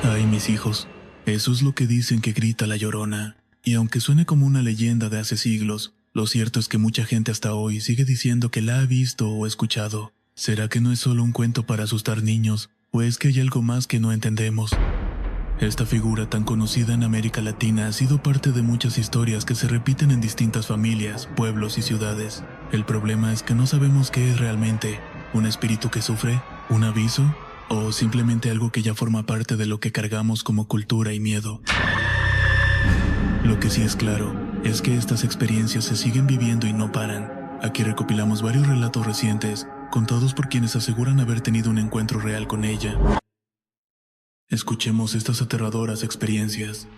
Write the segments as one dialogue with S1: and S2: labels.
S1: Ay, mis hijos, eso es lo que dicen que grita la Llorona. Y aunque suene como una leyenda de hace siglos, lo cierto es que mucha gente hasta hoy sigue diciendo que la ha visto o escuchado. ¿Será que no es solo un cuento para asustar niños, o es que hay algo más que no entendemos? Esta figura tan conocida en América Latina ha sido parte de muchas historias que se repiten en distintas familias, pueblos y ciudades. El problema es que no sabemos qué es realmente: un espíritu que sufre, un aviso, o simplemente algo que ya forma parte de lo que cargamos como cultura y miedo. Lo que sí es claro es que estas experiencias se siguen viviendo y no paran. Aquí recopilamos varios relatos recientes, contados por quienes aseguran haber tenido un encuentro real con ella. Escuchemos estas aterradoras experiencias.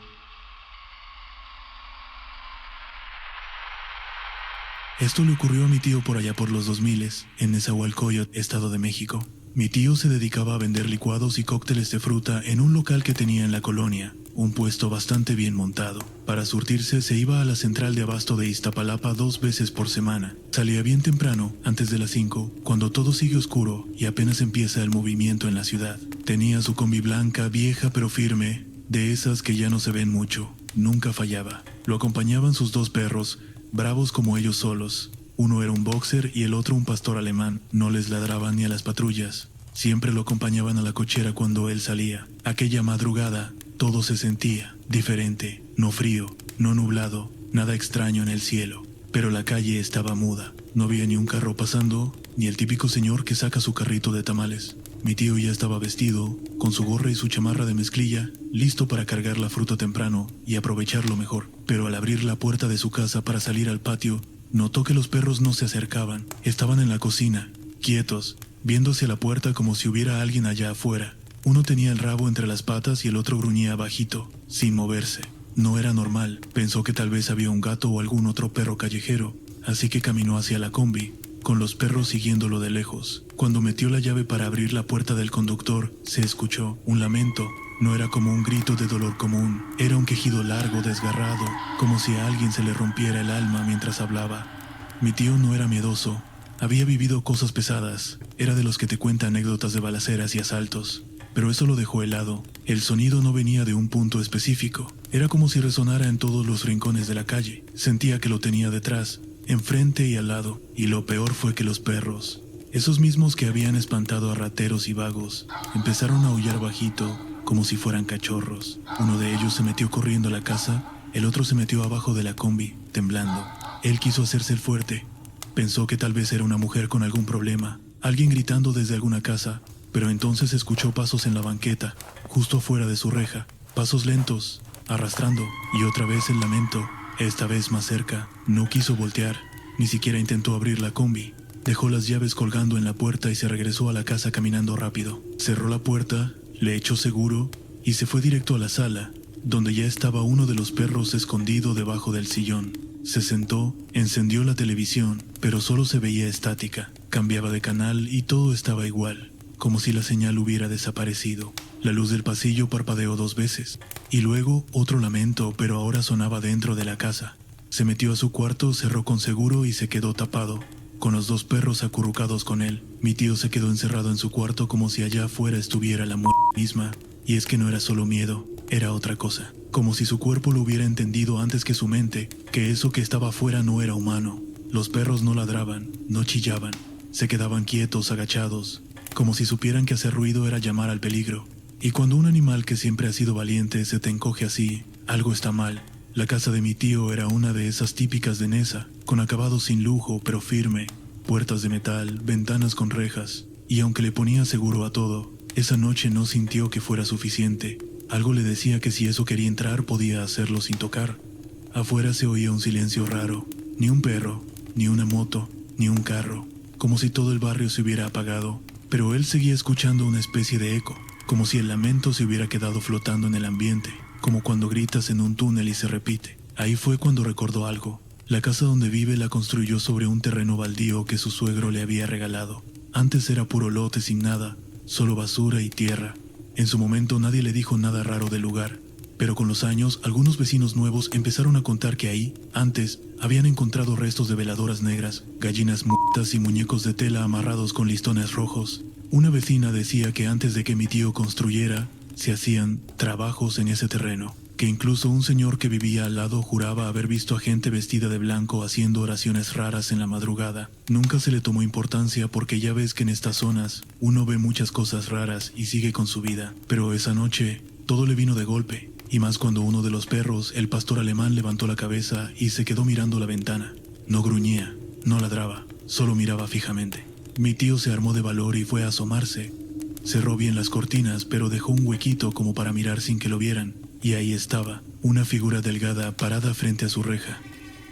S1: Esto le ocurrió a mi tío por allá por los 2000, en Nezahualcóyotl, Estado de México. Mi tío se dedicaba a vender licuados y cócteles de fruta en un local que tenía en la colonia, un puesto bastante bien montado. Para surtirse se iba a la central de abasto de Iztapalapa 2 veces por semana. Salía bien temprano, antes de las 5, cuando todo sigue oscuro y apenas empieza el movimiento en la ciudad. Tenía su combi blanca, vieja pero firme, de esas que ya no se ven mucho. Nunca fallaba. Lo acompañaban sus 2 perros, bravos como ellos solos. Uno era un boxer y el otro un pastor alemán. No les ladraban ni a las patrullas. Siempre lo acompañaban a la cochera cuando él salía. Aquella madrugada, todo se sentía diferente. No frío, no nublado, nada extraño en el cielo. Pero la calle estaba muda. No había ni un carro pasando, ni el típico señor que saca su carrito de tamales. Mi tío ya estaba vestido, con su gorra y su chamarra de mezclilla, listo para cargar la fruta temprano y aprovecharlo mejor. Pero al abrir la puerta de su casa para salir al patio, notó que los perros no se acercaban. Estaban en la cocina, quietos, viendo hacia la puerta como si hubiera alguien allá afuera. Uno tenía el rabo entre las patas y el otro gruñía bajito, sin moverse. No era normal. Pensó que tal vez había un gato o algún otro perro callejero, así que caminó hacia la combi, con los perros siguiéndolo de lejos. Cuando metió la llave para abrir la puerta del conductor, se escuchó un lamento. No era como un grito de dolor común, era un quejido largo, desgarrado, como si a alguien se le rompiera el alma mientras hablaba. Mi tío no era miedoso, había vivido cosas pesadas, era de los que te cuenta anécdotas de balaceras y asaltos, pero eso lo dejó helado. El sonido no venía de un punto específico, era como si resonara en todos los rincones de la calle. Sentía que lo tenía detrás, enfrente y al lado, y lo peor fue que los perros, esos mismos que habían espantado a rateros y vagos, empezaron a aullar bajito, como si fueran cachorros. Uno de ellos se metió corriendo a la casa, el otro se metió abajo de la combi, temblando. Él quiso hacerse el fuerte. Pensó que tal vez era una mujer con algún problema, alguien gritando desde alguna casa, pero entonces escuchó pasos en la banqueta, justo afuera de su reja, pasos lentos, arrastrando, y otra vez el lamento, esta vez más cerca. No quiso voltear, ni siquiera intentó abrir la combi. Dejó las llaves colgando en la puerta y se regresó a la casa caminando rápido. Cerró la puerta, le echó seguro y se fue directo a la sala, donde ya estaba uno de los perros escondido debajo del sillón. Se sentó, encendió la televisión, pero solo se veía estática. Cambiaba de canal y todo estaba igual, como si la señal hubiera desaparecido. La luz del pasillo parpadeó 2 veces, y luego otro lamento, pero ahora sonaba dentro de la casa. Se metió a su cuarto, cerró con seguro y se quedó tapado, con los 2 perros acurrucados con él. Mi tío se quedó encerrado en su cuarto como si allá afuera estuviera la muerte misma. Y es que no era solo miedo, era otra cosa. Como si su cuerpo lo hubiera entendido antes que su mente, que eso que estaba afuera no era humano. Los perros no ladraban, no chillaban, se quedaban quietos, agachados, como si supieran que hacer ruido era llamar al peligro. Y cuando un animal que siempre ha sido valiente se te encoge así, algo está mal. La casa de mi tío era una de esas típicas de Neza, con acabados sin lujo pero firme, puertas de metal, ventanas con rejas, y aunque le ponía seguro a todo, esa noche no sintió que fuera suficiente. Algo le decía que si eso quería entrar podía hacerlo sin tocar. Afuera se oía un silencio raro, ni un perro, ni una moto, ni un carro, como si todo el barrio se hubiera apagado, pero él seguía escuchando una especie de eco, como si el lamento se hubiera quedado flotando en el ambiente, como cuando gritas en un túnel y se repite. Ahí fue cuando recordó algo. La casa donde vive la construyó sobre un terreno baldío que su suegro le había regalado. Antes era puro lote sin nada, solo basura y tierra. En su momento nadie le dijo nada raro del lugar, pero con los años algunos vecinos nuevos empezaron a contar que ahí, antes, habían encontrado restos de veladoras negras, gallinas muertas y muñecos de tela amarrados con listones rojos. Una vecina decía que antes de que mi tío construyera, se hacían trabajos en ese terreno, que incluso un señor que vivía al lado juraba haber visto a gente vestida de blanco haciendo oraciones raras en la madrugada. Nunca se le tomó importancia porque ya ves que en estas zonas uno ve muchas cosas raras y sigue con su vida, pero esa noche todo le vino de golpe, y más cuando uno de los perros, el pastor alemán, levantó la cabeza y se quedó mirando la ventana. No gruñía, no ladraba, solo miraba fijamente. Mi tío se armó de valor y fue a asomarse. Cerró bien las cortinas, pero dejó un huequito como para mirar sin que lo vieran. Y ahí estaba, una figura delgada parada frente a su reja.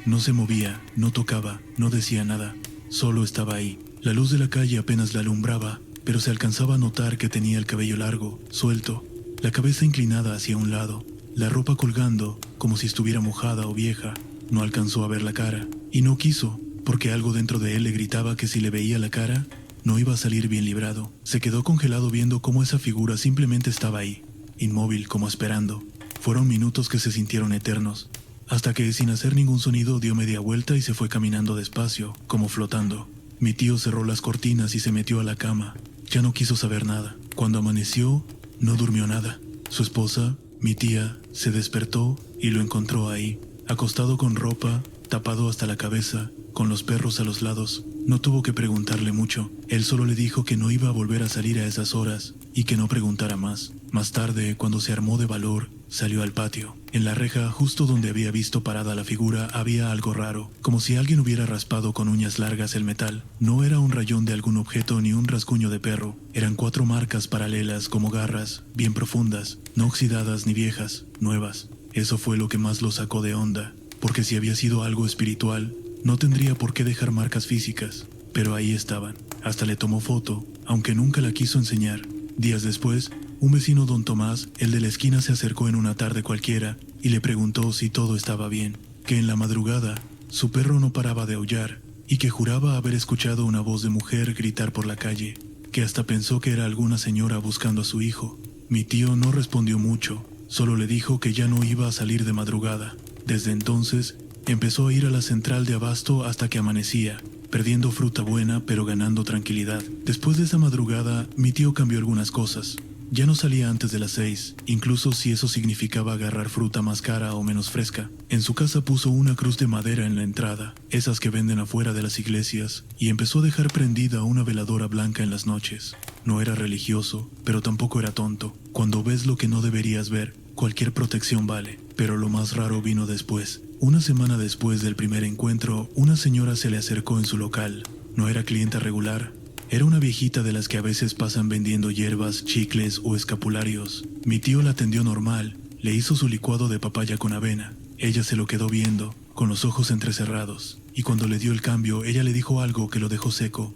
S1: No se movía, no tocaba, no decía nada, solo estaba ahí. La luz de la calle apenas la alumbraba, pero se alcanzaba a notar que tenía el cabello largo, suelto, la cabeza inclinada hacia un lado, la ropa colgando como si estuviera mojada o vieja. No alcanzó a ver la cara, y no quiso, porque algo dentro de él le gritaba que si le veía la cara, no iba a salir bien librado. Se quedó congelado viendo cómo esa figura simplemente estaba ahí, inmóvil como esperando. Fueron minutos que se sintieron eternos, hasta que sin hacer ningún sonido dio media vuelta y se fue caminando despacio, como flotando. Mi tío cerró las cortinas y se metió a la cama. Ya no quiso saber nada. Cuando amaneció, no durmió nada. Su esposa, mi tía, se despertó y lo encontró ahí, acostado con ropa, tapado hasta la cabeza, con los perros a los lados. No tuvo que preguntarle mucho, él solo le dijo que no iba a volver a salir a esas horas y que no preguntara más. Más tarde, cuando se armó de valor, salió al patio. En la reja, justo donde había visto parada la figura, había algo raro, como si alguien hubiera raspado con uñas largas el metal. No era un rayón de algún objeto ni un rasguño de perro, eran 4 marcas paralelas como garras, bien profundas, no oxidadas ni viejas, nuevas. Eso fue lo que más lo sacó de onda, porque si había sido algo espiritual, no tendría por qué dejar marcas físicas, pero ahí estaban. Hasta le tomó foto, aunque nunca la quiso enseñar. Días después, un vecino, don Tomás, el de la esquina, se acercó en una tarde cualquiera y le preguntó si todo estaba bien, que en la madrugada su perro no paraba de aullar y que juraba haber escuchado una voz de mujer gritar por la calle, que hasta pensó que era alguna señora buscando a su hijo. Mi tío no respondió mucho, solo le dijo que ya no iba a salir de madrugada. Desde entonces, empezó a ir a la central de abasto hasta que amanecía, perdiendo fruta buena pero ganando tranquilidad. Después de esa madrugada, mi tío cambió algunas cosas. Ya no salía antes de las 6, incluso si eso significaba agarrar fruta más cara o menos fresca. En su casa puso una cruz de madera en la entrada, esas que venden afuera de las iglesias, y empezó a dejar prendida una veladora blanca en las noches. No era religioso, pero tampoco era tonto. Cuando ves lo que no deberías ver, cualquier protección vale. Pero lo más raro vino después. Una semana después del primer encuentro, una señora se le acercó en su local. No era clienta regular. Era una viejita de las que a veces pasan vendiendo hierbas, chicles o escapularios. Mi tío la atendió normal, le hizo su licuado de papaya con avena. Ella se lo quedó viendo, con los ojos entrecerrados, y cuando le dio el cambio, ella le dijo algo que lo dejó seco.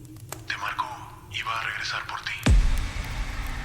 S1: Te marcó y va a regresar por ti.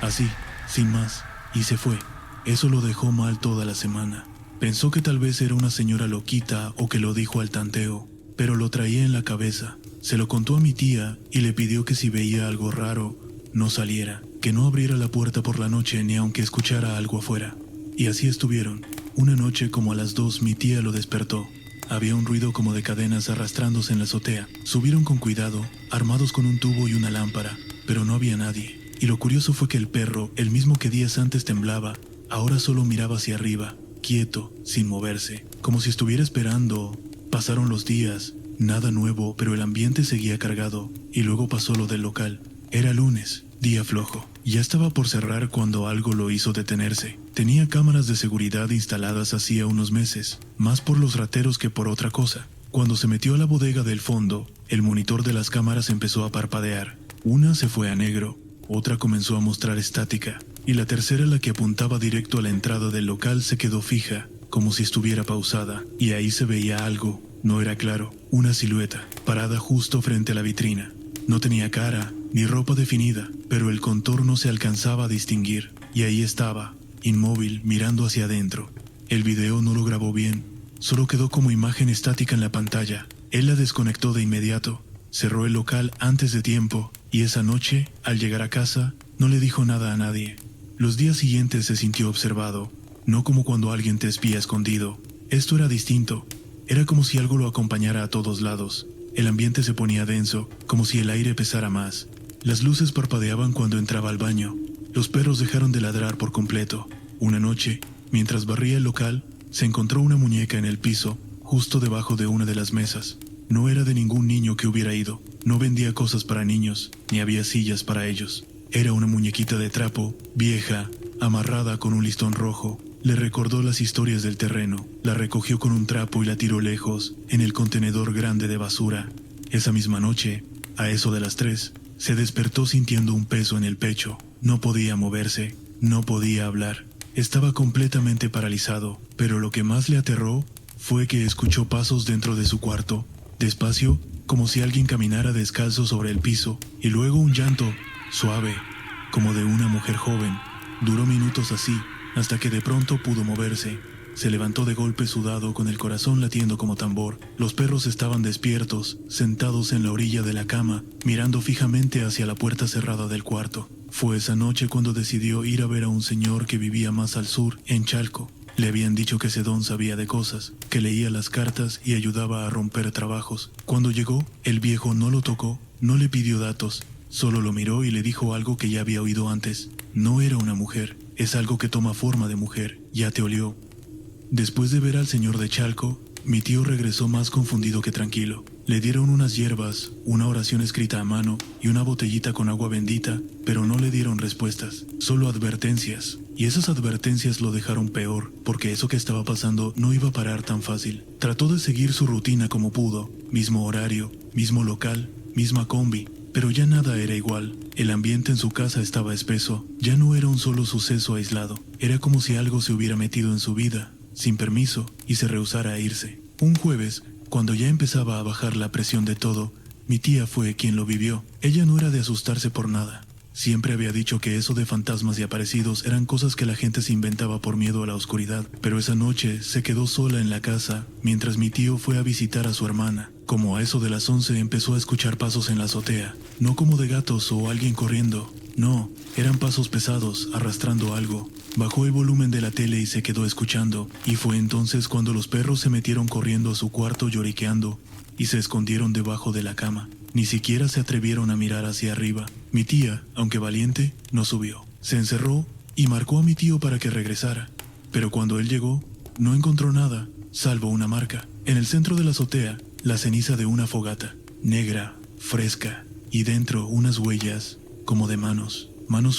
S1: Así, sin más, y se fue. Eso lo dejó mal toda la semana. Pensó que tal vez era una señora loquita o que lo dijo al tanteo, pero lo traía en la cabeza. Se lo contó a mi tía y le pidió que si veía algo raro, no saliera, que no abriera la puerta por la noche ni aunque escuchara algo afuera. Y así estuvieron. Una noche como a las 2 mi tía lo despertó. Había un ruido como de cadenas arrastrándose en la azotea. Subieron con cuidado, armados con un tubo y una lámpara, pero no había nadie. Y lo curioso fue que el perro, el mismo que días antes temblaba, ahora solo miraba hacia arriba, quieto, sin moverse, como si estuviera esperando. Pasaron los días. Nada nuevo, pero el ambiente seguía cargado, y luego pasó lo del local. Era lunes, día flojo. Ya estaba por cerrar cuando algo lo hizo detenerse. Tenía cámaras de seguridad instaladas hacía unos meses, más por los rateros que por otra cosa. Cuando se metió a la bodega del fondo, el monitor de las cámaras empezó a parpadear. Una se fue a negro, otra comenzó a mostrar estática, y la tercera, la que apuntaba directo a la entrada del local, se quedó fija, como si estuviera pausada, y ahí se veía algo. No era claro, una silueta, parada justo frente a la vitrina. No tenía cara, ni ropa definida, pero el contorno se alcanzaba a distinguir, y ahí estaba, inmóvil, mirando hacia adentro. El video no lo grabó bien, solo quedó como imagen estática en la pantalla. Él la desconectó de inmediato, cerró el local antes de tiempo, y esa noche, al llegar a casa, no le dijo nada a nadie. Los días siguientes se sintió observado, no como cuando alguien te espía escondido. Esto era distinto. Era como si algo lo acompañara a todos lados. El ambiente se ponía denso, como si el aire pesara más. Las luces parpadeaban cuando entraba al baño. Los perros dejaron de ladrar por completo. Una noche, mientras barría el local, se encontró una muñeca en el piso, justo debajo de una de las mesas. No era de ningún niño que hubiera ido. No vendía cosas para niños, ni había sillas para ellos. Era una muñequita de trapo, vieja, amarrada con un listón rojo. Le recordó las historias del terreno. La recogió con un trapo y la tiró lejos, en el contenedor grande de basura. Esa misma noche, a eso de las 3, se despertó sintiendo un peso en el pecho. No podía moverse, no podía hablar. Estaba completamente paralizado, pero lo que más le aterró fue que escuchó pasos dentro de su cuarto, despacio, como si alguien caminara descalzo sobre el piso, y luego un llanto, suave, como de una mujer joven. Duró minutos así, hasta que de pronto pudo moverse. Se levantó de golpe sudado, con el corazón latiendo como tambor. Los perros estaban despiertos, sentados en la orilla de la cama, mirando fijamente hacia la puerta cerrada del cuarto. Fue esa noche cuando decidió ir a ver a un señor que vivía más al sur, en Chalco. Le habían dicho que ese don sabía de cosas, que leía las cartas y ayudaba a romper trabajos. Cuando llegó, el viejo no lo tocó, no le pidió datos, solo lo miró y le dijo algo que ya había oído antes. No era una mujer, es algo que toma forma de mujer, ya te olió. Después de ver al señor de Chalco, mi tío regresó más confundido que tranquilo. Le dieron unas hierbas, una oración escrita a mano y una botellita con agua bendita, pero no le dieron respuestas, solo advertencias. Y esas advertencias lo dejaron peor, porque eso que estaba pasando no iba a parar tan fácil. Trató de seguir su rutina como pudo, mismo horario, mismo local, misma combi, pero ya nada era igual. El ambiente en su casa estaba espeso, ya no era un solo suceso aislado, era como si algo se hubiera metido en su vida, sin permiso, y se rehusara a irse. Un jueves, cuando ya empezaba a bajar la presión de todo, mi tía fue quien lo vivió. Ella no era de asustarse por nada. Siempre había dicho que eso de fantasmas y aparecidos eran cosas que la gente se inventaba por miedo a la oscuridad, pero esa noche se quedó sola en la casa mientras mi tío fue a visitar a su hermana. Como a eso de las 11 empezó a escuchar pasos en la azotea, no como de gatos o alguien corriendo, no, eran pasos pesados, arrastrando algo. Bajó el volumen de la tele y se quedó escuchando, y fue entonces cuando los perros se metieron corriendo a su cuarto lloriqueando y se escondieron debajo de la cama. Ni siquiera se atrevieron a mirar hacia arriba. Mi tía, aunque valiente, no subió. Se encerró y marcó a mi tío para que regresara, pero cuando él llegó, no encontró nada, salvo una marca. En el centro de la azotea, la ceniza de una fogata, negra, fresca, y dentro unas huellas, como de manos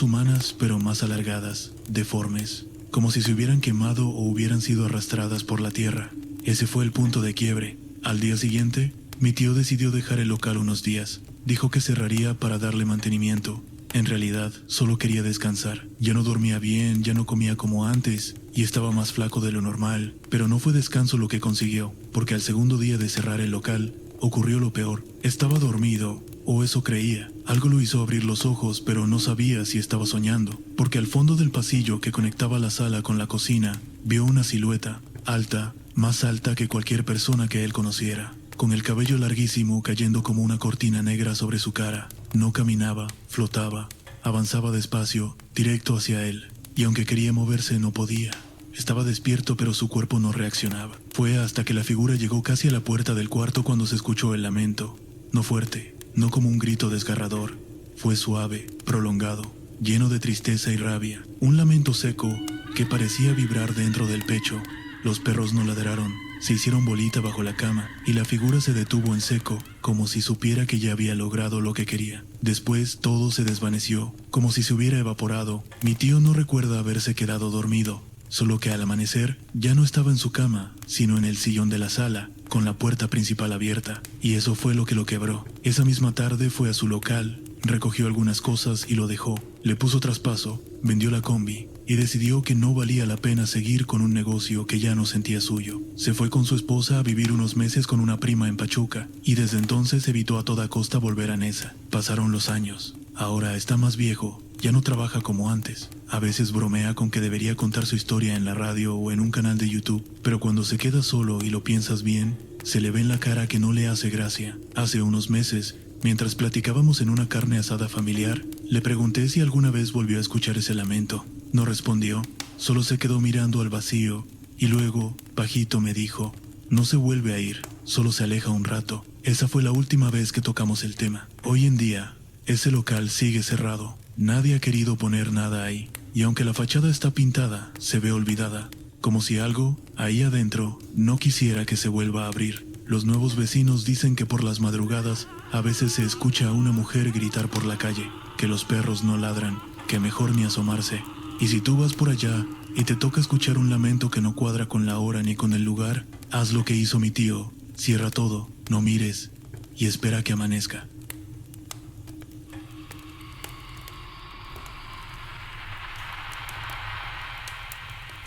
S1: humanas pero más alargadas, deformes, como si se hubieran quemado o hubieran sido arrastradas por la tierra. Ese fue el punto de quiebre. Al día siguiente, mi tío decidió dejar el local unos días. Dijo que cerraría para darle mantenimiento. En realidad, solo quería descansar. Ya no dormía bien, ya no comía como antes, y estaba más flaco de lo normal. Pero no fue descanso lo que consiguió, porque al segundo día de cerrar el local, ocurrió lo peor. Estaba dormido, o eso creía. Algo lo hizo abrir los ojos, pero no sabía si estaba soñando, porque al fondo del pasillo que conectaba la sala con la cocina, vio una silueta, alta, más alta que cualquier persona que él conociera, con el cabello larguísimo cayendo como una cortina negra sobre su cara. No caminaba, flotaba, avanzaba despacio, directo hacia él, y aunque quería moverse no podía. Estaba despierto pero su cuerpo no reaccionaba. Fue hasta que la figura llegó casi a la puerta del cuarto cuando se escuchó el lamento. No fuerte, no como un grito desgarrador. Fue suave, prolongado, lleno de tristeza y rabia. Un lamento seco que parecía vibrar dentro del pecho. Los perros no ladraron, se hicieron bolita bajo la cama y la figura se detuvo en seco, como si supiera que ya había logrado lo que quería. Después todo se desvaneció, como si se hubiera evaporado. Mi tío no recuerda haberse quedado dormido, solo que al amanecer ya no estaba en su cama, sino en el sillón de la sala, con la puerta principal abierta, y eso fue lo que lo quebró. Esa misma tarde fue a su local, recogió algunas cosas y lo dejó. Le puso traspaso, vendió la combi y decidió que no valía la pena seguir con un negocio que ya no sentía suyo. Se fue con su esposa a vivir unos meses con una prima en Pachuca y desde entonces evitó a toda costa volver a Nesa. Pasaron los años. Ahora está más viejo, ya no trabaja como antes. A veces bromea con que debería contar su historia en la radio o en un canal de YouTube, pero cuando se queda solo y lo piensas bien, se le ve en la cara que no le hace gracia. Hace unos meses, mientras platicábamos en una carne asada familiar, le pregunté si alguna vez volvió a escuchar ese lamento. No respondió, solo se quedó mirando al vacío y luego, bajito, me dijo: no se vuelve a ir, solo se aleja un rato. Esa fue la última vez que tocamos el tema. Hoy en día, ese local sigue cerrado. Nadie ha querido poner nada ahí, y aunque la fachada está pintada, se ve olvidada, como si algo, ahí adentro, no quisiera que se vuelva a abrir. Los nuevos vecinos dicen que por las madrugadas a veces se escucha a una mujer gritar por la calle, que los perros no ladran, que mejor ni asomarse. Y si tú vas por allá y te toca escuchar un lamento que no cuadra con la hora ni con el lugar, haz lo que hizo mi tío, cierra todo, no mires y espera que amanezca.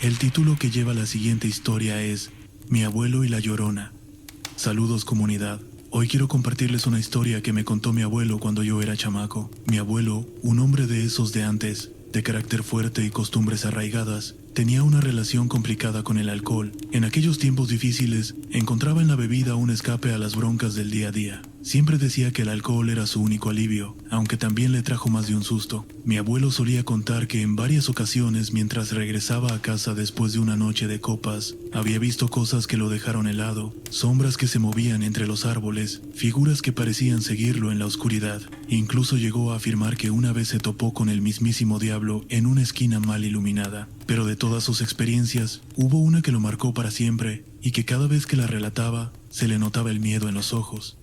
S1: El título que lleva la siguiente historia es Mi abuelo y la Llorona. Saludos, comunidad. Hoy quiero compartirles una historia que me contó mi abuelo cuando yo era chamaco. Mi abuelo, un hombre de esos de antes, de carácter fuerte y costumbres arraigadas, tenía una relación complicada con el alcohol. En aquellos tiempos difíciles, encontraba en la bebida un escape a las broncas del día a día. Siempre decía que el alcohol era su único alivio, aunque también le trajo más de un susto. Mi abuelo solía contar que en varias ocasiones, mientras regresaba a casa después de una noche de copas, había visto cosas que lo dejaron helado, sombras que se movían entre los árboles, figuras que parecían seguirlo en la oscuridad. Incluso llegó a afirmar que una vez se topó con el mismísimo diablo en una esquina mal iluminada. Pero de todas sus experiencias, hubo una que lo marcó para siempre y que cada vez que la relataba, se le notaba el miedo en los ojos.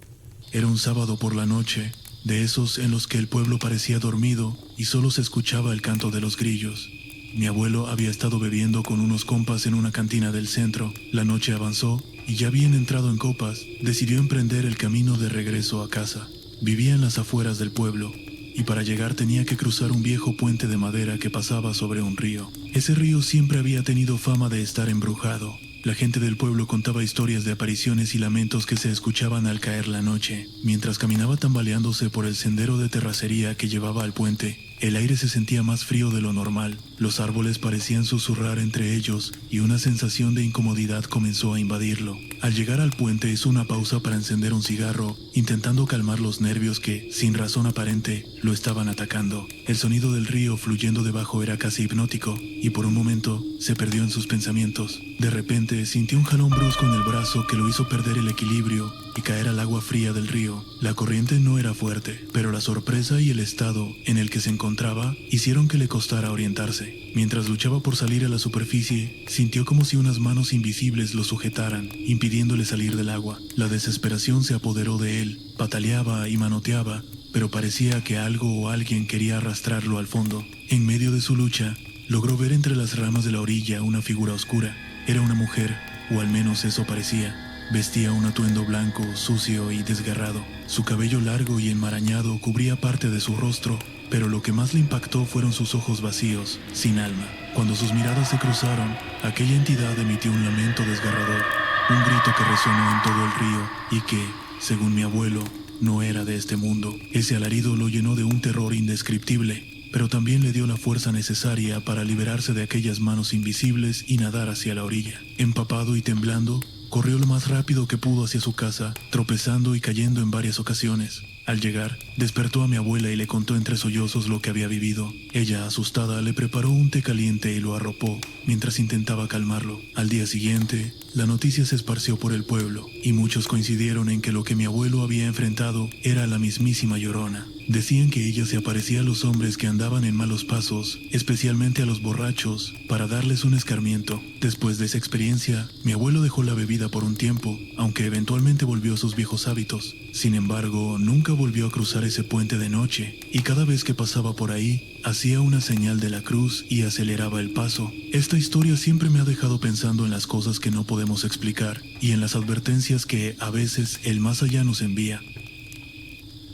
S1: Era un sábado por la noche, de esos en los que el pueblo parecía dormido y solo se escuchaba el canto de los grillos. Mi abuelo había estado bebiendo con unos compas en una cantina del centro. La noche avanzó y ya bien entrado en copas, decidió emprender el camino de regreso a casa. Vivía en las afueras del pueblo, y para llegar tenía que cruzar un viejo puente de madera que pasaba sobre un río. Ese río siempre había tenido fama de estar embrujado. La gente del pueblo contaba historias de apariciones y lamentos que se escuchaban al caer la noche. Mientras caminaba tambaleándose por el sendero de terracería que llevaba al puente, el aire se sentía más frío de lo normal. Los árboles parecían susurrar entre ellos y una sensación de incomodidad comenzó a invadirlo. Al llegar al puente hizo una pausa para encender un cigarro, intentando calmar los nervios que, sin razón aparente, lo estaban atacando. El sonido del río fluyendo debajo era casi hipnótico, y por un momento se perdió en sus pensamientos. De repente sintió un jalón brusco en el brazo que lo hizo perder el equilibrio y caer al agua fría del río. La corriente no era fuerte, pero la sorpresa y el estado en el que se encontraba hicieron que le costara orientarse. Mientras luchaba por salir a la superficie, sintió como si unas manos invisibles lo sujetaran, impidiéndole salir del agua. La desesperación se apoderó de él, pataleaba y manoteaba, pero parecía que algo o alguien quería arrastrarlo al fondo. En medio de su lucha, logró ver entre las ramas de la orilla una figura oscura. Era una mujer, o al menos eso parecía. Vestía un atuendo blanco, sucio y desgarrado. Su cabello largo y enmarañado cubría parte de su rostro, pero lo que más le impactó fueron sus ojos vacíos, sin alma. Cuando sus miradas se cruzaron, aquella entidad emitió un lamento desgarrador, un grito que resonó en todo el río y que, según mi abuelo, no era de este mundo. Ese alarido lo llenó de un terror indescriptible, pero también le dio la fuerza necesaria para liberarse de aquellas manos invisibles y nadar hacia la orilla. Empapado y temblando, corrió lo más rápido que pudo hacia su casa, tropezando y cayendo en varias ocasiones. Al llegar, despertó a mi abuela y le contó entre sollozos lo que había vivido. Ella, asustada, le preparó un té caliente y lo arropó, mientras intentaba calmarlo. Al día siguiente, la noticia se esparció por el pueblo, y muchos coincidieron en que lo que mi abuelo había enfrentado era la mismísima Llorona. Decían que ella se aparecía a los hombres que andaban en malos pasos, especialmente a los borrachos, para darles un escarmiento. Después de esa experiencia, mi abuelo dejó la bebida por un tiempo, aunque eventualmente volvió a sus viejos hábitos. Sin embargo, nunca volvió a cruzar ese puente de noche, y cada vez que pasaba por ahí, hacía una señal de la cruz y aceleraba el paso. Esta historia siempre me ha dejado pensando en las cosas que no podemos explicar, y en las advertencias que, a veces, el más allá nos envía.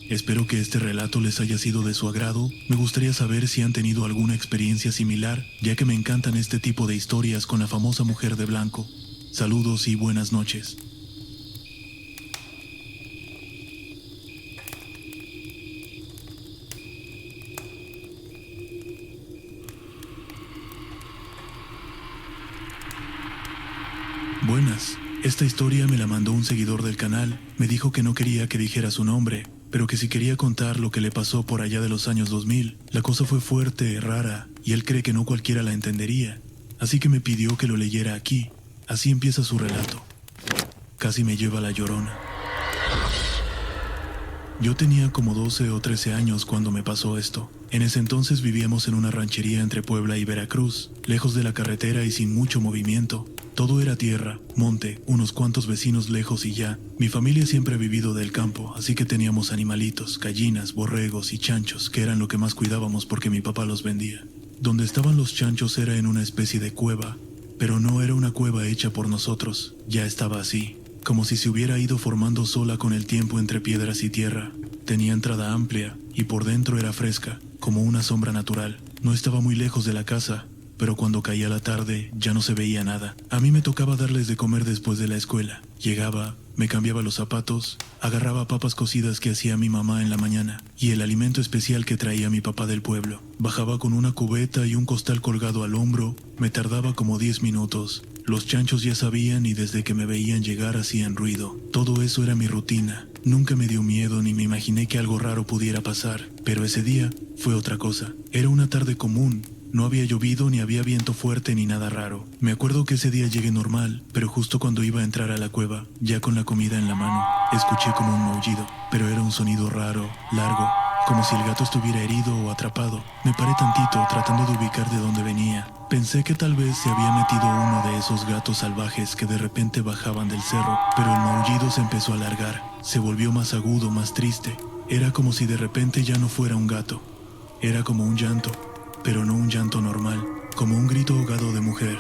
S1: Espero que este relato les haya sido de su agrado. Me gustaría saber si han tenido alguna experiencia similar, ya que me encantan este tipo de historias con la famosa mujer de blanco. Saludos y buenas noches. Buenas. Esta historia me la mandó un seguidor del canal. Me dijo que no quería que dijera su nombre, pero que si quería contar lo que le pasó por allá de los años 2000. La cosa fue fuerte, rara, y él cree que no cualquiera la entendería. Así que me pidió que lo leyera aquí. Así empieza su relato. Casi me lleva la Llorona. Yo tenía como 12 o 13 años cuando me pasó esto. En ese entonces vivíamos en una ranchería entre Puebla y Veracruz, lejos de la carretera y sin mucho movimiento. Todo era tierra, monte, unos cuantos vecinos lejos y ya. Mi familia siempre ha vivido del campo, así que teníamos animalitos, gallinas, borregos y chanchos, que eran lo que más cuidábamos porque mi papá los vendía. Donde estaban los chanchos era en una especie de cueva, pero no era una cueva hecha por nosotros, ya estaba así, como si se hubiera ido formando sola con el tiempo entre piedras y tierra. Tenía entrada amplia y por dentro era fresca, como una sombra natural. No estaba muy lejos de la casa, pero cuando caía la tarde ya no se veía nada. A mí me tocaba darles de comer después de la escuela. Llegaba, me cambiaba los zapatos, agarraba papas cocidas que hacía mi mamá en la mañana y el alimento especial que traía mi papá del pueblo. Bajaba con una cubeta y un costal colgado al hombro. Me tardaba como 10 minutos. Los chanchos ya sabían y desde que me veían llegar hacían ruido. Todo eso era mi rutina. Nunca me dio miedo ni me imaginé que algo raro pudiera pasar, pero ese día fue otra cosa. Era una tarde común. No había llovido ni había viento fuerte ni nada raro. Me acuerdo que ese día llegué normal, pero justo cuando iba a entrar a la cueva, ya con la comida en la mano, escuché como un maullido, pero era un sonido raro, largo, como si el gato estuviera herido o atrapado. Me paré tantito tratando de ubicar de dónde venía. Pensé que tal vez se había metido uno de esos gatos salvajes que de repente bajaban del cerro, pero el maullido se empezó a alargar. Se volvió más agudo, más triste. Era como si de repente ya no fuera un gato. Era como un llanto, pero no un llanto normal, como un grito ahogado de mujer.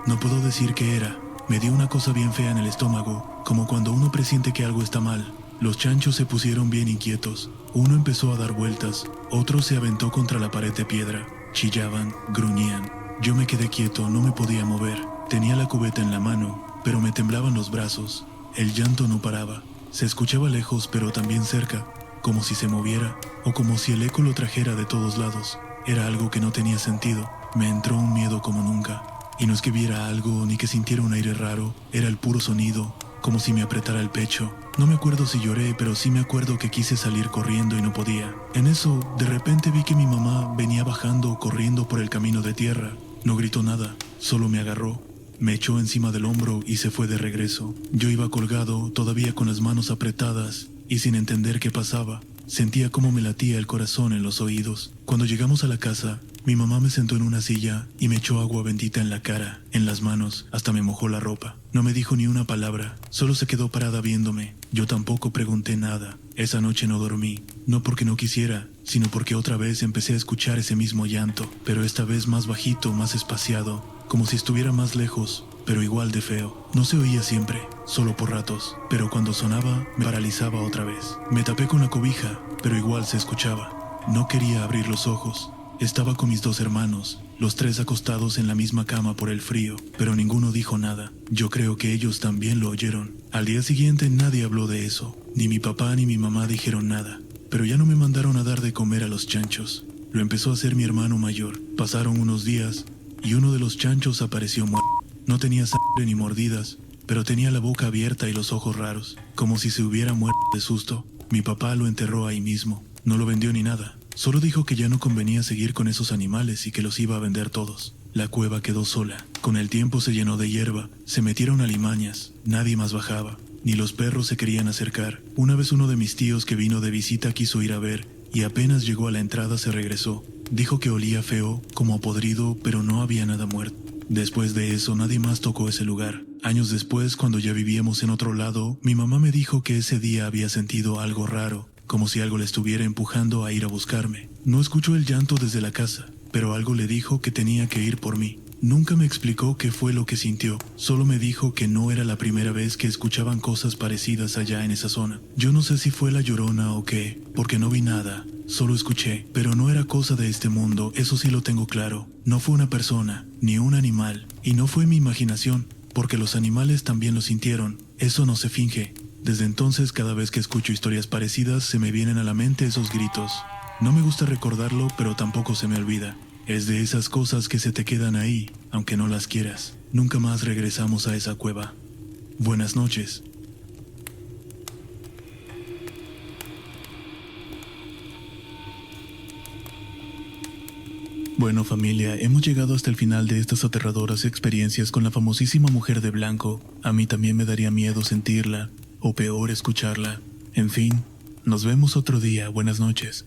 S1: No puedo decir qué era. Me dio una cosa bien fea en el estómago, como cuando uno presiente que algo está mal. Los chanchos se pusieron bien inquietos. Uno empezó a dar vueltas, otro se aventó contra la pared de piedra. Chillaban, gruñían. Yo me quedé quieto, no me podía mover. Tenía la cubeta en la mano, pero me temblaban los brazos. El llanto no paraba. Se escuchaba lejos, pero también cerca, como si se moviera, o como si el eco lo trajera de todos lados. Era algo que no tenía sentido. Me entró un miedo como nunca. Y no es que viera algo, ni que sintiera un aire raro. Era el puro sonido, como si me apretara el pecho. No me acuerdo si lloré, pero sí me acuerdo que quise salir corriendo y no podía. En eso, de repente vi que mi mamá venía bajando, corriendo por el camino de tierra. No gritó nada, solo me agarró. Me echó encima del hombro y se fue de regreso. Yo iba colgado, todavía con las manos apretadas, y sin entender qué pasaba. Sentía cómo me latía el corazón en los oídos. Cuando llegamos a la casa, mi mamá me sentó en una silla y me echó agua bendita en la cara, en las manos, hasta me mojó la ropa. No me dijo ni una palabra, solo se quedó parada viéndome. Yo tampoco pregunté nada. Esa noche no dormí, no porque no quisiera, sino porque otra vez empecé a escuchar ese mismo llanto, pero esta vez más bajito, más espaciado, como si estuviera más lejos, pero igual de feo. No se oía siempre, solo por ratos, pero cuando sonaba me paralizaba otra vez. Me tapé con la cobija, pero igual se escuchaba. No quería abrir los ojos. Estaba con mis 2 hermanos, los 3 acostados en la misma cama por el frío, pero ninguno dijo nada. Yo creo que ellos también lo oyeron. Al día siguiente nadie habló de eso, ni mi papá ni mi mamá dijeron nada, pero ya no me mandaron a dar de comer a los chanchos. Lo empezó a hacer mi hermano mayor. Pasaron unos días y uno de los chanchos apareció muerto. No tenía sangre ni mordidas, pero tenía la boca abierta y los ojos raros, como si se hubiera muerto de susto. Mi papá lo enterró ahí mismo. No lo vendió ni nada. Solo dijo que ya no convenía seguir con esos animales y que los iba a vender todos. La cueva quedó sola. Con el tiempo se llenó de hierba. Se metieron alimañas. Nadie más bajaba. Ni los perros se querían acercar. Una vez uno de mis tíos que vino de visita quiso ir a ver, y apenas llegó a la entrada se regresó. Dijo que olía feo, como a podrido, pero no había nada muerto. Después de eso nadie más tocó ese lugar. Años después, cuando ya vivíamos en otro lado, mi mamá me dijo que ese día había sentido algo raro, como si algo le estuviera empujando a ir a buscarme. No escuchó el llanto desde la casa, pero algo le dijo que tenía que ir por mí. Nunca me explicó qué fue lo que sintió, solo me dijo que no era la primera vez que escuchaban cosas parecidas allá en esa zona. Yo no sé si fue la Llorona o qué, porque no vi nada, solo escuché, pero no era cosa de este mundo, eso sí lo tengo claro. No fue una persona, ni un animal, y no fue mi imaginación, porque los animales también lo sintieron, eso no se finge. Desde entonces, cada vez que escucho historias parecidas, se me vienen a la mente esos gritos. No me gusta recordarlo, pero tampoco se me olvida. Es de esas cosas que se te quedan ahí, aunque no las quieras. Nunca más regresamos a esa cueva. Buenas noches. Bueno, familia, hemos llegado hasta el final de estas aterradoras experiencias con la famosísima mujer de blanco. A mí también me daría miedo sentirla, o peor escucharla. En fin, nos vemos otro día. Buenas noches.